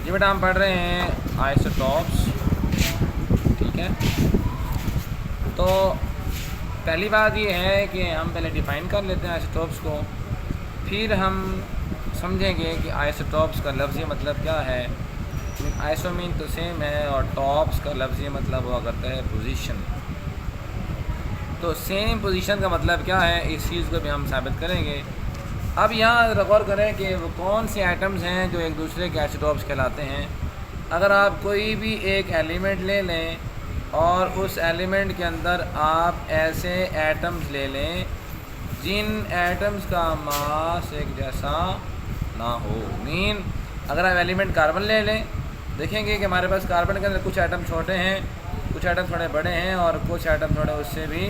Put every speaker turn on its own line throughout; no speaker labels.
ये बेटा हम पढ़ रहे हैं आइसोटॉप्स, ठीक है। तो पहली बात ये है कि हम पहले डिफ़ाइन कर लेते हैं आइसोटॉप्स को, फिर हम समझेंगे कि आइसोटॉप्स का लफ्ज़ी मतलब क्या है। आइसो मीन तो सेम है और टॉप्स का लफ्ज़ी मतलब हुआ करता है पोजीशन। तो सेम पोजीशन का मतलब क्या है, इस चीज़ को भी हम साबित करेंगे। अब यहाँ गौर करें कि वो कौन से आइटम्स हैं जो एक दूसरे के आइसोटॉप्स कहलाते हैं। अगर आप कोई भी एक एलिमेंट ले लें और उस एलिमेंट के अंदर आप ऐसे एटम्स ले लें जिन एटम्स का मास एक जैसा ना हो। मीन अगर आप एलिमेंट कार्बन ले लें, देखेंगे कि हमारे पास कार्बन के अंदर कुछ आइटम छोटे हैं, कुछ आइटम थोड़े बड़े हैं और कुछ आइटम थोड़े उससे भी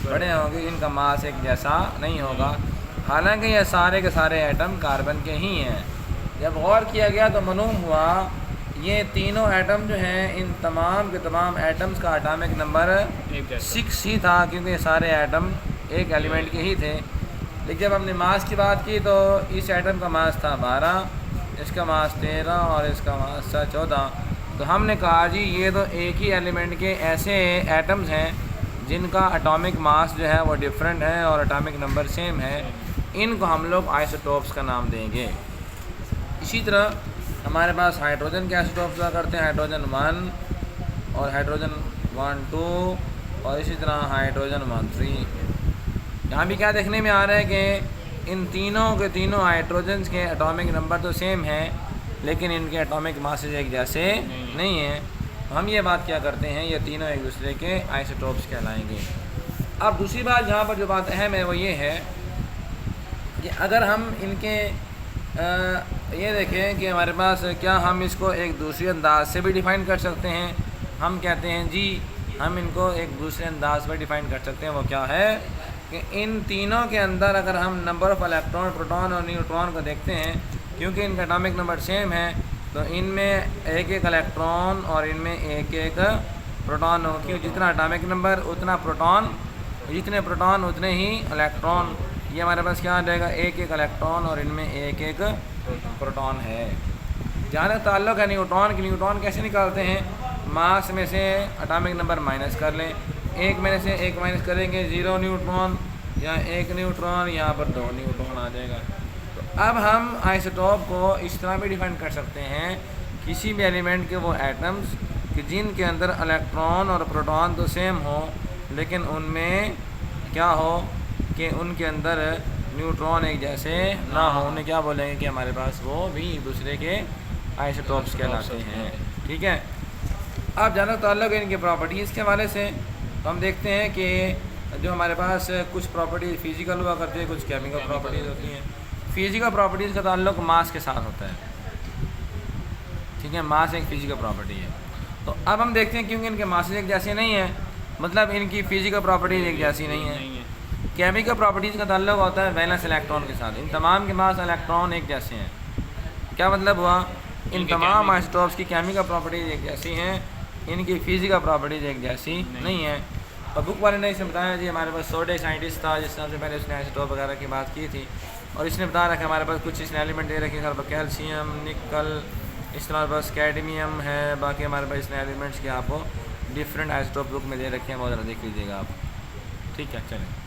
बड़े होंगे, इनका मास एक जैसा नहीं होगा। हालांकि ये सारे के सारे एटम कार्बन के ही हैं। जब गौर किया गया तो मालूम हुआ ये तीनों एटम जो हैं, इन तमाम के तमाम एटम्स का एटॉमिक नंबर 6 ही था, क्योंकि ये सारे एटम एक एलिमेंट के ही थे। लेकिन जब हमने मास की बात की तो इस एटम का मास था 12, इसका मास 13 और इसका मास था 14। तो हमने कहा जी ये तो एक ही एलिमेंट के ऐसे एटम्स हैं जिनका एटॉमिक मास जो है वो डिफरेंट है और एटॉमिक नंबर सेम है, इनको हम लोग आइसोटॉप्स का नाम देंगे। इसी तरह हमारे पास हाइड्रोजन के आइसोटॉप्स हुआ करते हैं, हाइड्रोजन 1 और हाइड्रोजन 1 2 और इसी तरह हाइड्रोजन 1 3। यहाँ भी क्या देखने में आ रहा है कि इन तीनों के तीनों हाइड्रोजन्स के एटॉमिक नंबर तो सेम है लेकिन इनके एटॉमिक मासेज एक जैसे नहीं हैं। हम ये बात क्या करते हैं, ये तीनों एक दूसरे के आइसोटॉप्स कहलाएंगे। अब दूसरी बात यहाँ पर जो बात अहम है वो ये है कि अगर हम इनके ये देखें कि हमारे पास क्या हम इसको एक दूसरे अंदाज से भी डिफ़ाइन कर सकते हैं। हम कहते हैं जी हम इनको एक दूसरे अंदाज पर डिफ़ाइन कर सकते हैं। वो क्या है कि इन तीनों के अंदर अगर हम नंबर ऑफ़ इलेक्ट्रॉन, प्रोटॉन और न्यूट्रॉन को देखते हैं, क्योंकि इनका एटॉमिक नंबर सेम है तो इनमें एक एक इलेक्ट्रॉन और इनमें एक एक प्रोटॉन हो। क्यों, जितना एटॉमिक नंबर उतना प्रोटॉन, जितने प्रोटॉन उतने ही इलेक्ट्रॉन। ये हमारे पास क्या आ जाएगा, एक एक इलेक्ट्रॉन और इनमें एक एक प्रोटॉन है। जहाँ तक ताल्लुक़ है न्यूट्रॉन की, न्यूट्रॉन कैसे निकालते हैं, मास में से एटॉमिक नंबर माइनस कर लें, एक में से एक माइनस करेंगे 0 न्यूट्रॉन या 1 न्यूट्रॉन, यहाँ पर 2 न्यूट्रॉन आ जाएगा। तो अब हम आइसोटॉप को इस तरह भी डिफाइन कर सकते हैं, किसी भी एलिमेंट के वो एटम्स कि जिनके अंदर इलेक्ट्रॉन और प्रोटॉन तो सेम हो लेकिन उनमें क्या हो कि उनके अंदर न्यूट्रॉन एक जैसे ना हो, उन्हें क्या बोलेंगे कि हमारे पास वो भी एक दूसरे के आइसोटॉप्स कहलाते हैं। ठीक है। अब जहाँ तक ताल्लुक़ है इनके प्रॉपर्टीज़ के हवाले से, तो हम देखते हैं कि जो हमारे पास कुछ प्रॉपर्टीज़ फ़िज़िकल हुआ करती है, कुछ केमिकल प्रॉपर्टीज़ होती हैं। फ़िज़िकल प्रॉपर्टीज़ का ताल्लुक़ मास के साथ होता है, ठीक है, मास एक फ़िज़िकल प्रॉपर्टी है। तो अब हम देखते हैं क्योंकि इनके मासेस एक जैसे नहीं है, मतलब इनकी फ़िज़िकल प्रॉपर्टीज़ एक जैसी नहीं है। केमिकल प्रॉपर्टीज़ का ताल्लुक़ होता है वैलेंस इलेक्ट्रॉन के साथ। इन तमाम के पास इलेक्ट्रॉन एक जैसे हैं। क्या मतलब हुआ, इन तमाम आइसोटॉप्स की केमिकल प्रॉपर्टीज़ एक जैसी हैं, इनकी फ़िज़िकल प्रॉपर्टीज़ एक जैसी नहीं है। और बुक वाले ने इसे बताया जी, हमारे पास सोडे साइंटिस्ट था जिस तरह से पहले उसने आइसोटॉप वगैरह की बात की थी और इसने बता रखा हमारे पास कुछ इसने एलिमेंट दे रखे हैं, कैल्शियम, निकल, इस तरह बस कैडमियम है, बाकी हमारे पास इसने एलिमेंट्स के आपको डिफरेंट आइसोटॉप बुक में दे रखे हैं, बहुत ज़्यादा देख लीजिएगा आप। ठीक है, चलें।